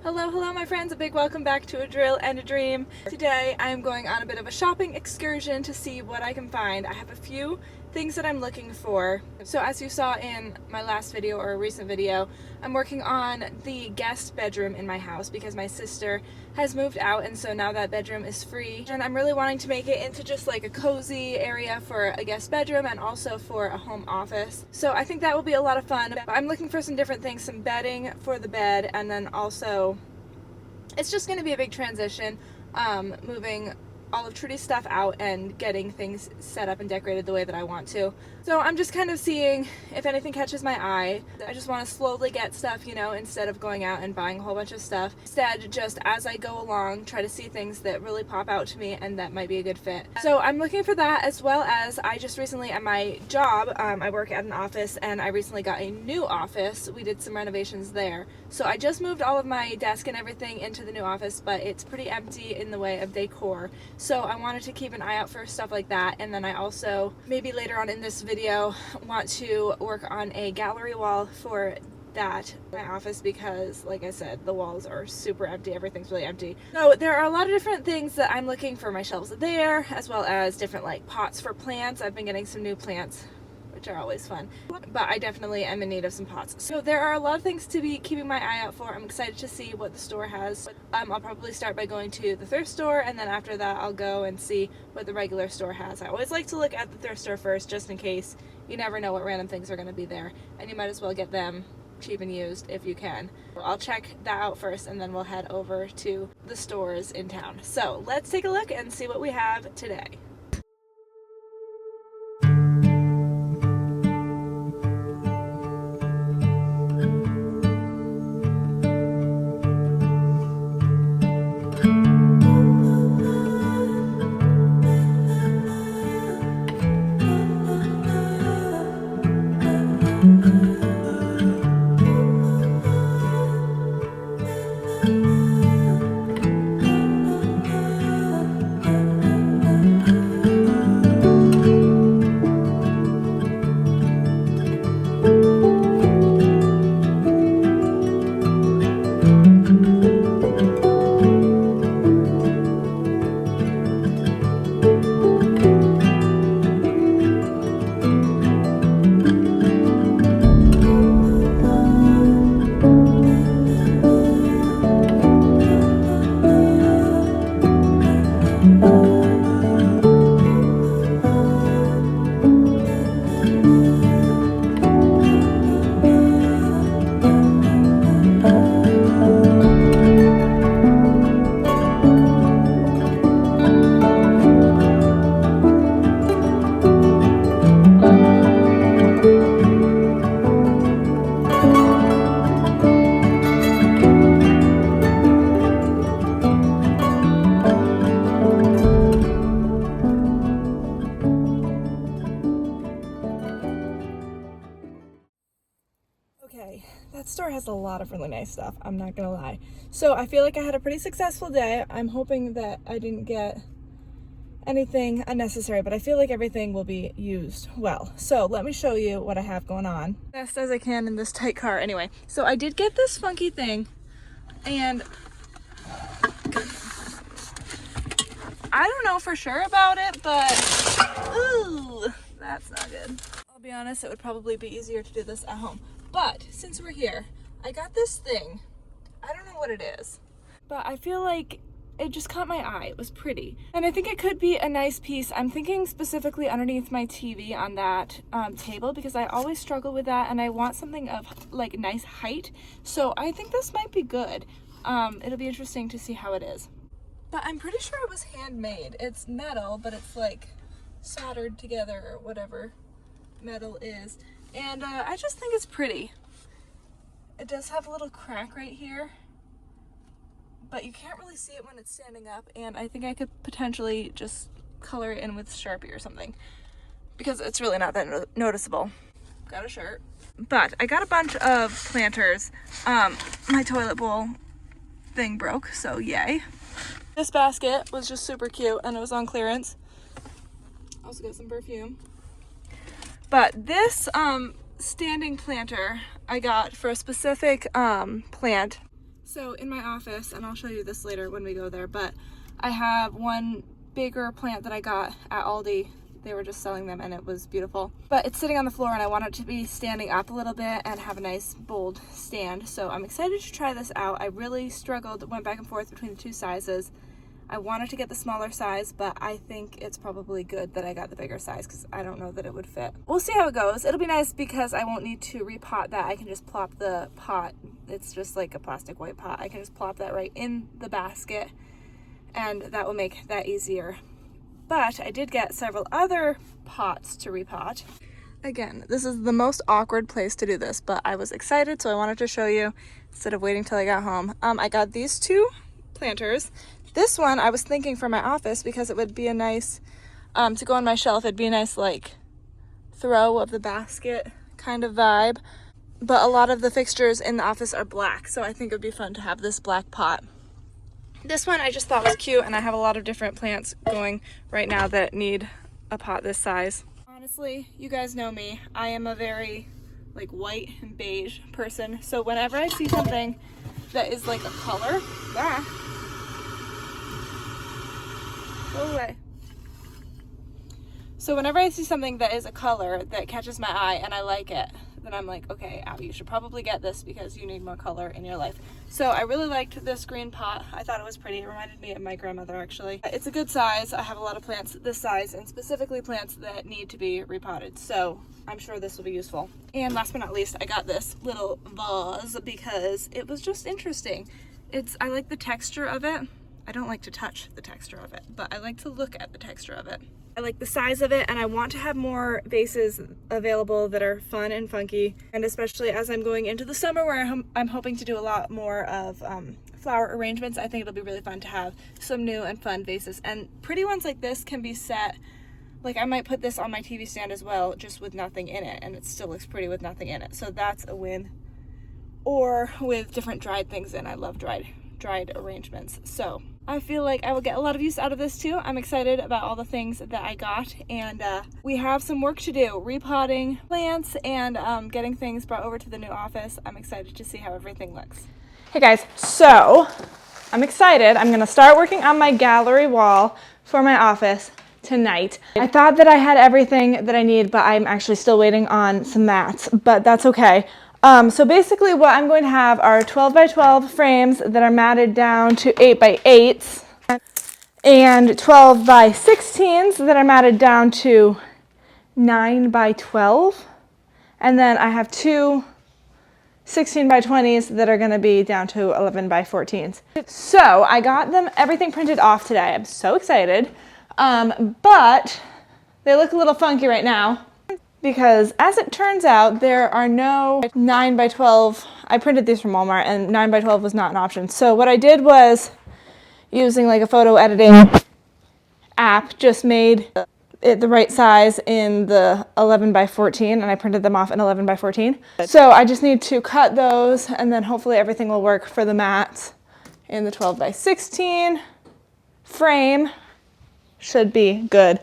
Hello my friends, a big welcome back to A Drill and a Dream. Today I'm going on a bit of a shopping excursion to see what I can find. I have a few things that I'm looking for. So as you saw in my last video or a recent video, I'm working on the guest bedroom in my house because my sister has moved out, and so now that bedroom is free. And I'm really wanting to make it into just like a cozy area for a guest bedroom and also for a home office. So I think that will be a lot of fun. I'm looking for some different things, some bedding for the bed, and then also it's just going to be a big transition, moving all of Trudy's stuff out and getting things set up and decorated the way that I want to. So I'm just kind of seeing if anything catches my eye. I just want to slowly get stuff, you know, instead of going out and buying a whole bunch of stuff. Instead, just as I go along, try to see things that really pop out to me and that might be a good fit. So I'm looking for that, as well as I just recently at my job, I work at an office and I recently got a new office. We did some renovations there. So I just moved all of my desk and everything into the new office, but it's pretty empty in the way of decor. So I wanted to keep an eye out for stuff like that. And then I also, maybe later on in this video, want to work on a gallery wall for that in my office because, like I said, the walls are super empty. Everything's really empty. So there are a lot of different things that I'm looking for. My shelves are there, as well as different like pots for plants. I've been getting some new plants, which are always fun, but I definitely am in need of some pots. So there are a lot of things to be keeping my eye out for. I'm excited to see what the store has. I'll probably start by going to the thrift store, and then after that I'll go and see what the regular store has. I always like to look at the thrift store first, just in case. You never know what random things are going to be there, and you might as well get them cheap and used if you can. I'll check that out first, and then we'll head over to the stores in town. So let's take a look and see what we have today. Okay, that store has a lot of really nice stuff, I'm not gonna lie. So I feel like I had a pretty successful day. I'm hoping that I didn't get anything unnecessary, but I feel like everything will be used well. So let me show you what I have going on. Best as I can in this tight car. Anyway, so I did get this funky thing, and I don't know for sure about it, but ooh, that's not good. I'll be honest, it would probably be easier to do this at home. But since we're here, I got this thing. I don't know what it is, but I feel like it just caught my eye. It was pretty. And I think it could be a nice piece. I'm thinking specifically underneath my TV on that table, because I always struggle with that and I want something of like nice height. So I think this might be good. It'll be interesting to see how it is. But I'm pretty sure it was handmade. It's metal, but it's like soldered together or whatever metal is. And I just think it's pretty. It does have a little crack right here, but you can't really see it when it's standing up, and I think I could potentially just color it in with Sharpie or something, because it's really not that noticeable. Got a shirt. But I got a bunch of planters. My toilet bowl thing broke, so yay. This basket was just super cute and it was on clearance. Also got some perfume. But this standing planter I got for a specific plant. So in my office, and I'll show you this later when we go there, but I have one bigger plant that I got at Aldi. They were just selling them and it was beautiful. But it's sitting on the floor and I want it to be standing up a little bit and have a nice bold stand. So I'm excited to try this out. I really struggled, went back and forth between the two sizes. I wanted to get the smaller size, but I think it's probably good that I got the bigger size because I don't know that it would fit. We'll see how it goes. It'll be nice because I won't need to repot that. I can just plop the pot. It's just like a plastic white pot. I can just plop that right in the basket and that will make that easier. But I did get several other pots to repot. Again, this is the most awkward place to do this, but I was excited, so I wanted to show you instead of waiting till I got home. I got these two planters. This one I was thinking for my office because it would be a nice, to go on my shelf, it'd be a nice like throw of the basket kind of vibe. But a lot of the fixtures in the office are black, so I think it would be fun to have this black pot. This one I just thought was cute, and I have a lot of different plants going right now that need a pot this size. Honestly, you guys know me. I am a very like white and beige person, so whenever I see something that is like a color, go away. So whenever I see something that is a color that catches my eye and I like it, then I'm like, okay, Abby, you should probably get this because you need more color in your life. So I really liked this green pot. I thought it was pretty. It reminded me of my grandmother, actually. It's a good size. I have a lot of plants this size, and specifically plants that need to be repotted. So I'm sure this will be useful. And last but not least, I got this little vase because it was just interesting. I like the texture of it. I don't like to touch the texture of it, but I like to look at the texture of it. I like the size of it, and I want to have more vases available that are fun and funky, and especially as I'm going into the summer where I'm hoping to do a lot more of flower arrangements. I think it'll be really fun to have some new and fun vases, and pretty ones like this can be set, like I might put this on my TV stand as well, just with nothing in it, and it still looks pretty with nothing in it, so that's a win. Or with different dried things in. I love dried arrangements, so I feel like I will get a lot of use out of this too. I'm excited about all the things that I got, and we have some work to do, repotting plants and getting things brought over to the new office. I'm excited to see how everything looks. Hey guys, so I'm excited. I'm gonna start working on my gallery wall for my office tonight. I thought that I had everything that I need, but I'm actually still waiting on some mats, but that's okay. So basically what I'm going to have are 12 by 12 frames that are matted down to 8 by 8s and 12 by 16s that are matted down to 9 by 12. And then I have two 16 by 20s that are going to be down to 11 by 14s. So I got everything printed off today. I'm so excited. But they look a little funky right now, because as it turns out, there are no 9 by 12. I printed these from Walmart, and 9 by 12 was not an option. So what I did was, using like a photo editing app, just made it the right size in the 11 by 14, and I printed them off in 11 by 14. So I just need to cut those, and then hopefully everything will work for the mats in the 12 by 16 frame. Should be good.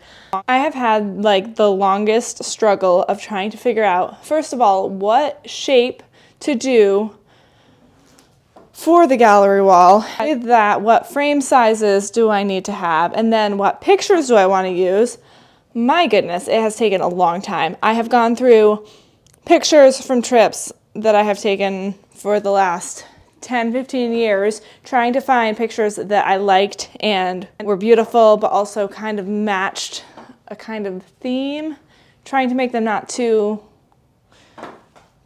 I have had like the longest struggle of trying to figure out, first of all, what shape to do for the gallery wall. With that, what frame sizes do I need to have? And then what pictures do I want to use? My goodness, it has taken a long time. I have gone through pictures from trips that I have taken for the last 10-15 years, trying to find pictures that I liked and were beautiful but also kind of matched a kind of theme, trying to make them not too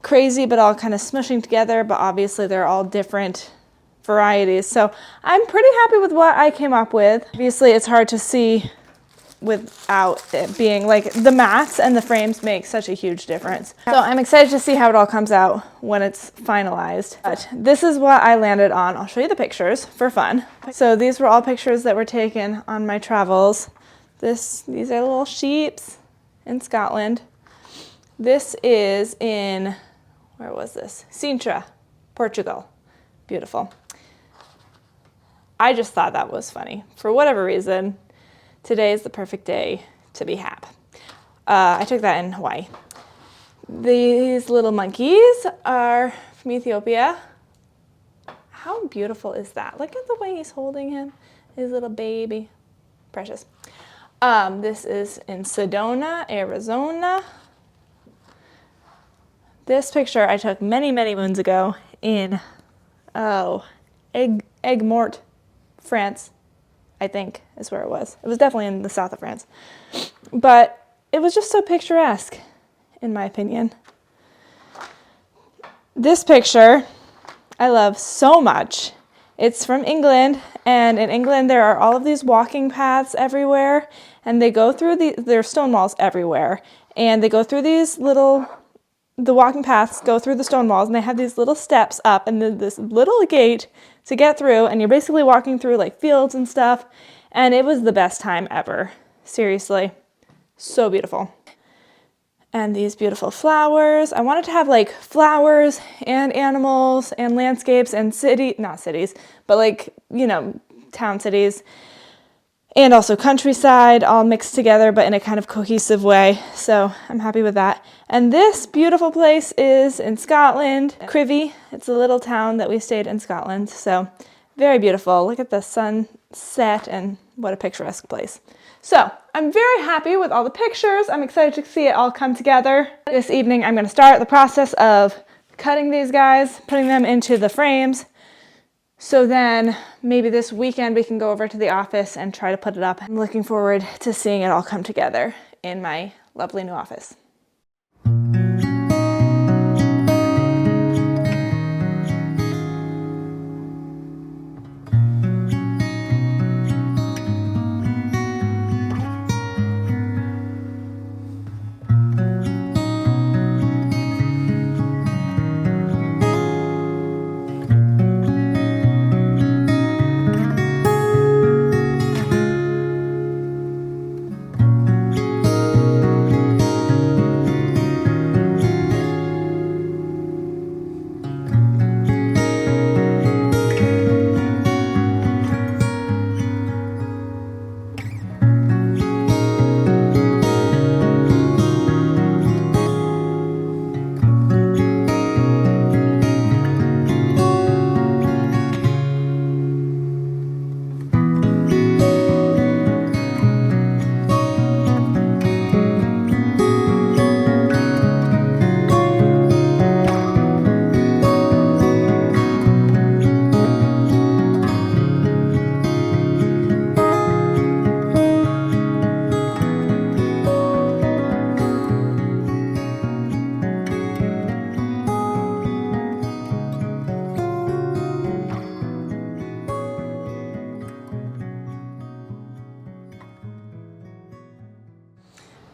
crazy but all kind of smushing together, but obviously they're all different varieties. So I'm pretty happy with what I came up with. Obviously it's hard to see without it being like the mats and the frames make such a huge difference. So I'm excited to see how it all comes out when it's finalized. But this is what I landed on. I'll show you the pictures for fun. So these were all pictures that were taken on my travels. These are little sheeps in Scotland. This is in, where was this? Sintra, Portugal. Beautiful. I just thought that was funny. For whatever reason, today is the perfect day to be happy. I took that in Hawaii. These little monkeys are from Ethiopia. How beautiful is that? Look at the way he's holding him, his little baby. Precious. This is in Sedona, Arizona. This picture I took many, many moons ago in, Aigues-Mortes, France, I think is where it was. It was definitely in the south of France. But it was just so picturesque, in my opinion. This picture I love so much. It's from England, and in England there are all of these walking paths everywhere, and they go through there are stone walls everywhere, and they go through the walking paths go through the stone walls, and they have these little steps up and then this little gate to get through, and you're basically walking through like fields and stuff, and it was the best time ever. Seriously, so beautiful. And these beautiful flowers. I wanted to have like flowers and animals and landscapes and not cities, but like, you know, town cities. And also countryside all mixed together, but in a kind of cohesive way. So I'm happy with that. And this beautiful place is in Scotland, Crivy. It's a little town that we stayed in Scotland. So very beautiful. Look at the sunset and what a picturesque place. So I'm very happy with all the pictures. I'm excited to see it all come together. This evening I'm going to start the process of cutting these guys, putting them into the frames. So then maybe this weekend we can go over to the office and try to put it up. I'm looking forward to seeing it all come together in my lovely new office.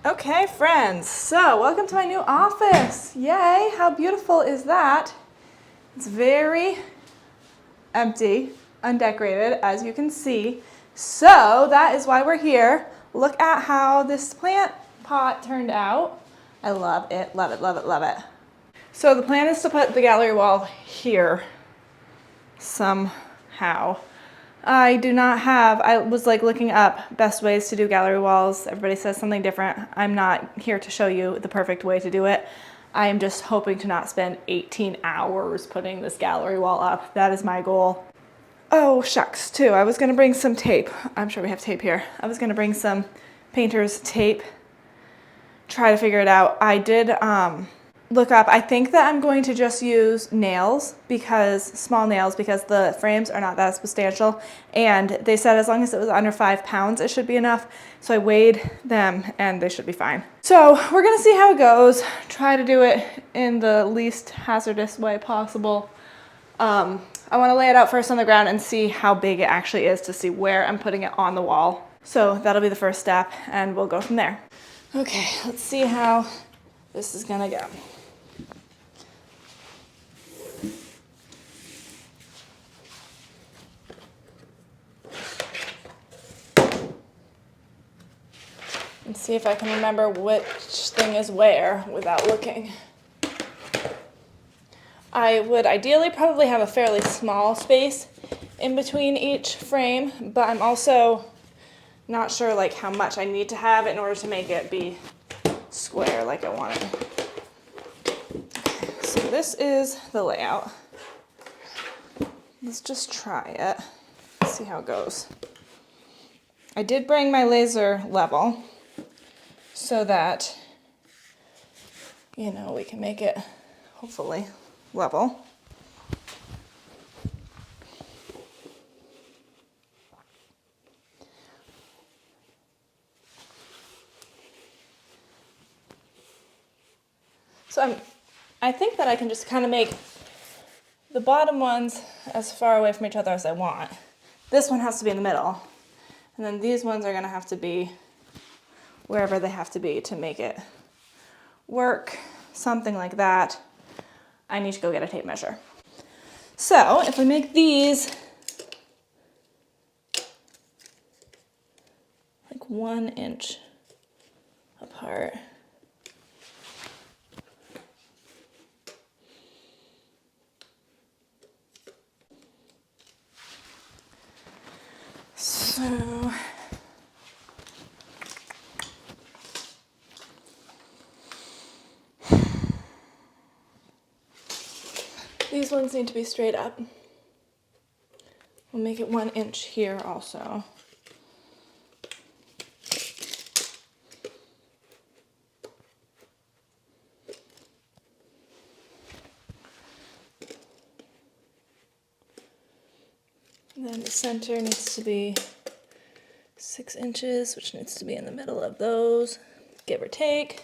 Okay, friends, so welcome to my new office. Yay, how beautiful is that? It's very empty, undecorated, as you can see. So that is why we're here. Look at how this plant pot turned out. I love it, love it, love it, love it. So the plan is to put the gallery wall here somehow. I was like looking up best ways to do gallery walls. Everybody says something different. I'm not here to show you the perfect way to do it. I am just hoping to not spend 18 hours putting this gallery wall up. That is my goal. Oh, shucks, too. I was gonna bring some tape. I'm sure we have tape here. I was gonna bring some painter's tape, try to figure it out. I did look up. I think that I'm going to just use nails, small nails, because the frames are not that substantial. And they said as long as it was under 5 pounds, it should be enough. So I weighed them and they should be fine. So we're gonna see how it goes. Try to do it in the least hazardous way possible. I wanna lay it out first on the ground and see how big it actually is to see where I'm putting it on the wall. So that'll be the first step and we'll go from there. Okay, let's see how this is gonna go. And see if I can remember which thing is where without looking. I would ideally probably have a fairly small space in between each frame, but I'm also not sure like how much I need to have in order to make it be square like I want it. Okay, so this is the layout. let's just try it. See how it goes. I did bring my laser level so that, you know, we can make it hopefully level. So I think that I can just kind of make the bottom ones as far away from each other as I want. This one has to be in the middle. And then these ones are going to have to be wherever they have to be to make it work, something like that. I need to go get a tape measure. So if we make these like 1 inch apart. So these ones need to be straight up. We'll make it 1 inch here also. And then the center needs to be 6 inches, which needs to be in the middle of those, give or take.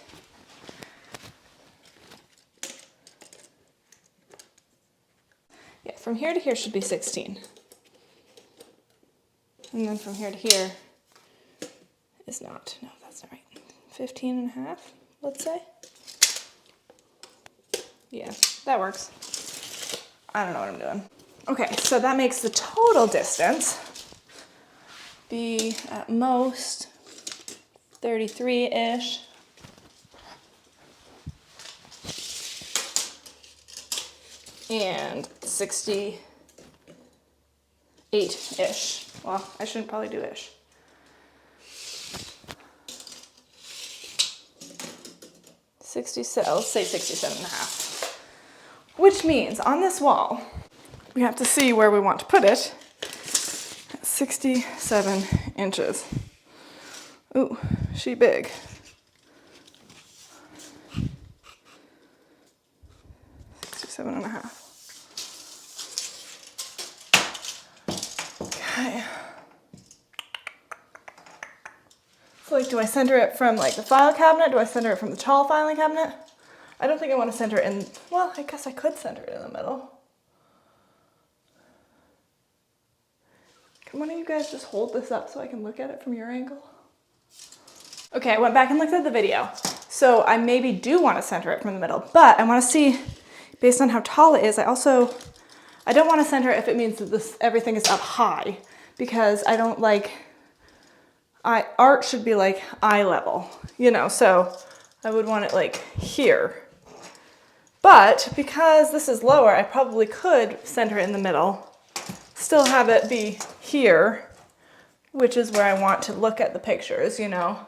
Yeah, from here to here should be 16. And then from here to here is not. No, that's not right. 15 and a half, let's say. Yeah, that works. I don't know what I'm doing. Okay, so that makes the total distance be at most 33-ish. And 68-ish. Well, I shouldn't probably do ish. I'll say 67 and a half. Which means on this wall, we have to see where we want to put it at 67 inches. Ooh, she big. 67 and a half. Okay. So like, do I center it from like the file cabinet? Do I center it from the tall filing cabinet? I don't think I want to center it in, well, I guess I could center it in the middle. Can one of you guys just hold this up so I can look at it from your angle? Okay, I went back and looked at the video. So I maybe do want to center it from the middle, but I want to see, based on how tall it is, I don't want to center it if it means that everything is up high, because I don't like, art should be like eye level, you know, so I would want it like here. But because this is lower, I probably could center it in the middle, still have it be here, which is where I want to look at the pictures, you know.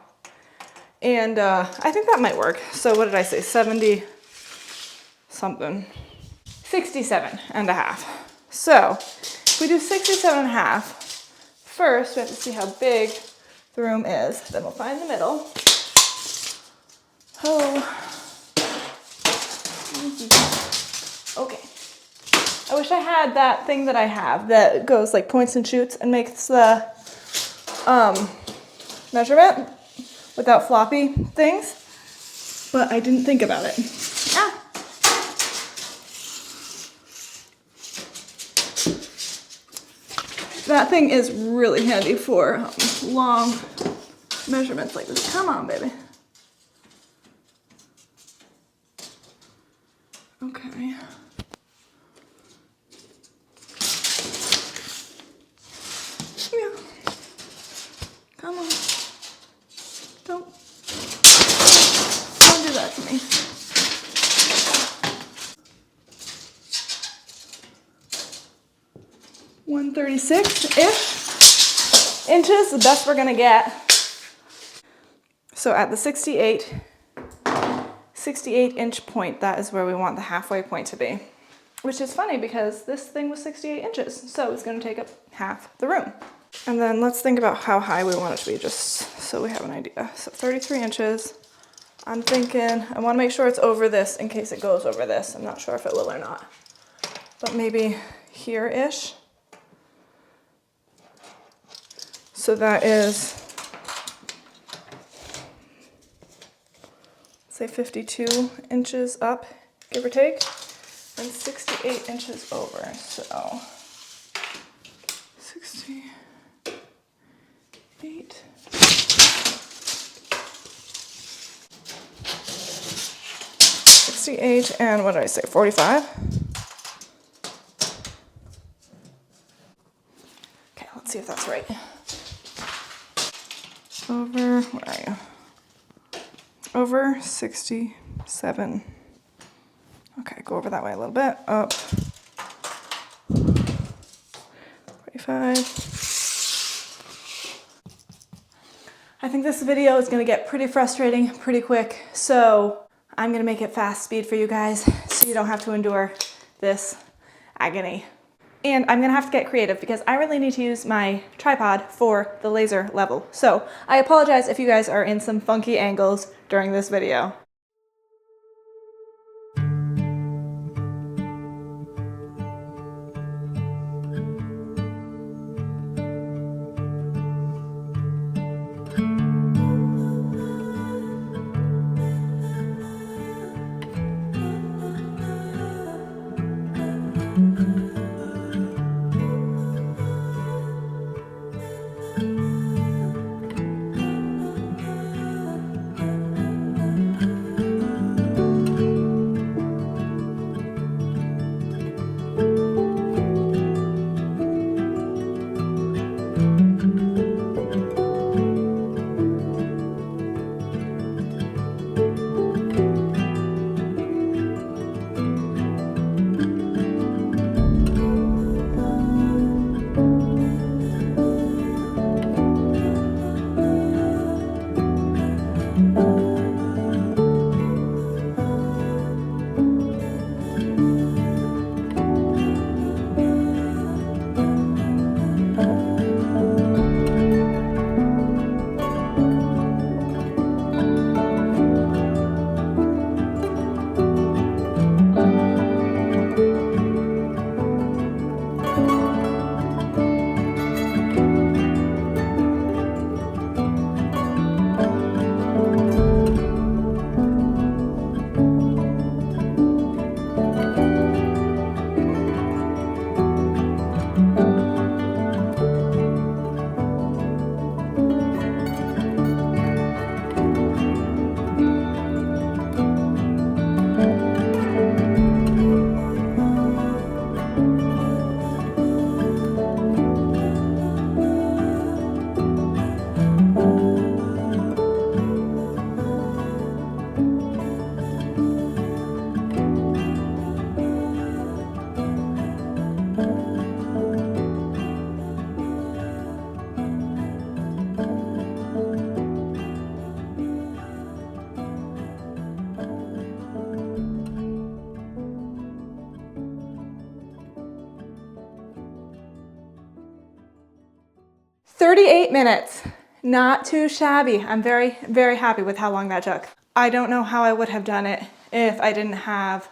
And I think that might work. So what did I say, 70 something? 67 and a half. So if we do 67 and a half, first we have to see how big the room is. Then we'll find the middle. Oh. Okay. I wish I had that thing that I have that goes like points and shoots and makes the measurement without floppy things, but I didn't think about it. Ah. That thing is really handy for long measurements like this. Come on, baby. Okay. Yeah. Come on. Don't do that to me. (136-ish) inches, the best we're gonna get. So at the 68 inch point, that is where we want the halfway point to be. which is funny because this thing was 68 inches, so it's gonna take up half the room. And then let's think about how high we want it to be, just so we have an idea. So 33 inches. I'm thinking, I wanna make sure it's over this in case it goes over this. I'm not sure if it will or not. But maybe here-ish. So that is, say 52 inches up, give or take, and 68 inches over, so 68. 68 and what did I say, 45? Okay, let's see if that's right. Over, where are you? Over 67. Okay, go over that way a little bit, up. 45. I think this video is gonna get pretty frustrating pretty quick, so I'm gonna make it fast speed for you guys so you don't have to endure this agony. And I'm gonna have to get creative because I really need to use my tripod for the laser level. So I apologize if you guys are in some funky angles during this video. "38 minutes, not too shabby." I'm very, very happy with how long that took. I don't know how I would have done it if I didn't have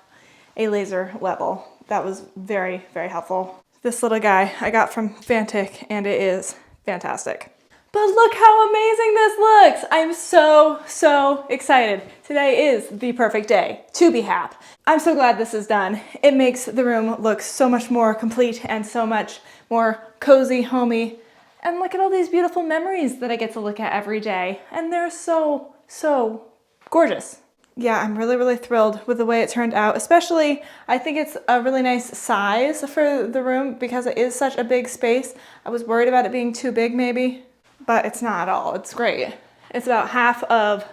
a laser level. That was very, very helpful. This little guy I got from Fantic and it is fantastic. But look how amazing this looks. I'm so, so excited. Today is the perfect day to be happy. I'm so glad this is done. It makes the room look so much more complete and so much more cozy, homey. And look at all these beautiful memories that I get to look at every day. And they're so, so gorgeous. Yeah, I'm really, really thrilled with the way it turned out. Especially, I think it's a really nice size for the room because it is such a big space. I was worried about it being too big maybe, but it's not at all. It's great. It's about half of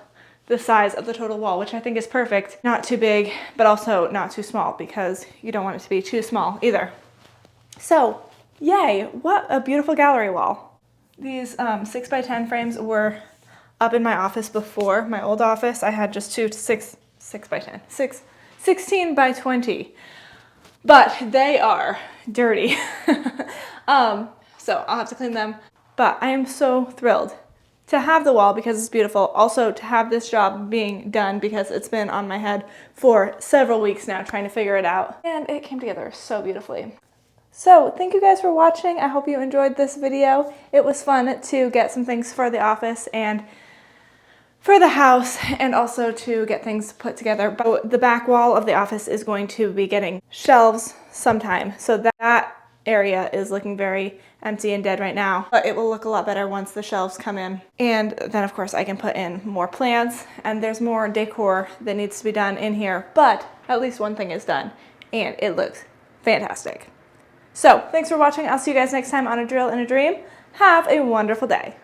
the size of the total wall, which I think is perfect. Not too big, but also not too small because you don't want it to be too small either. So, yay, what a beautiful gallery wall. These 6x10 frames were up in my office before. My old office, I had just two 16 by 20. but they are dirty. So I'll have to clean them. But I am so thrilled to have the wall because it's beautiful. Also to have this job being done because it's been on my head for several weeks now trying to figure it out. And it came together so beautifully. So thank you guys for watching. I hope you enjoyed this video. It was fun to get some things for the office and for the house and also to get things put together. But the back wall of the office is going to be getting shelves sometime. So that area is looking very empty and dead right now, but it will look a lot better once the shelves come in. And then of course I can put in more plants, and there's more decor that needs to be done in here, but at least one thing is done and it looks fantastic. So thanks for watching. I'll see you guys next time on A Drill and a Dream. Have a wonderful day.